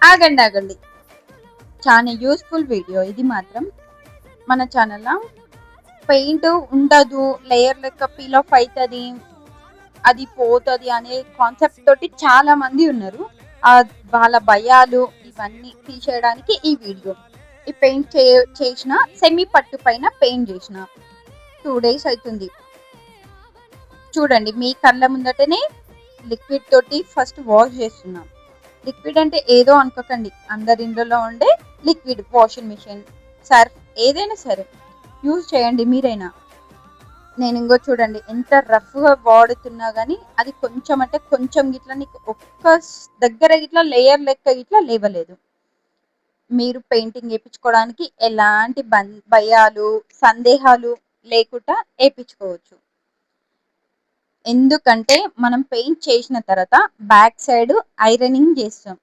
ఆగండి ఆగండి, చాలా యూస్ఫుల్ వీడియో ఇది మాత్రం. మన ఛానల్లో పెయింట్ ఉండదు, లేయర్ లెక్క పీల్ ఆఫ్ అవుతుంది, అది పోతుంది అనే కాన్సెప్ట్ తోటి చాలా మంది ఉన్నారు. వాళ్ళ భయాలు ఇవన్నీ తీసేయడానికి ఈ వీడియో. ఈ పెయింట్ చేసిన సెమీ పట్టు పైన పెయింట్ చేసిన 2 days అవుతుంది. చూడండి, మీ కళ్ళ ముందటనే లిక్విడ్ తోటి ఫస్ట్ వాష్ చేస్తున్నాం. లిక్విడ్ అంటే ఏదో అనుకోకండి, అందరి ఇంట్లో ఉండే లిక్విడ్, వాషింగ్ మిషన్, సర్ఫ్, ఏదైనా సరే యూజ్ చేయండి మీరైనా. నేను ఇంకో చూడండి ఎంత రఫ్గా వాడుతున్నా కానీ అది కొంచెం అంటే కొంచెం గిట్లా నీకు ఒక్క దగ్గర గిట్లా లేయర్ లెక్క గిట్లా లేవలేదు. మీరు పెయింటింగ్ వేయించుకోవడానికి ఎలాంటి భయాలు సందేహాలు లేకుండా వేయించుకోవచ్చు. ఎందుకంటే మనం పెయింట్ చేసిన తర్వాత బ్యాక్ సైడ్ ఐరనింగ్ చేస్తాం.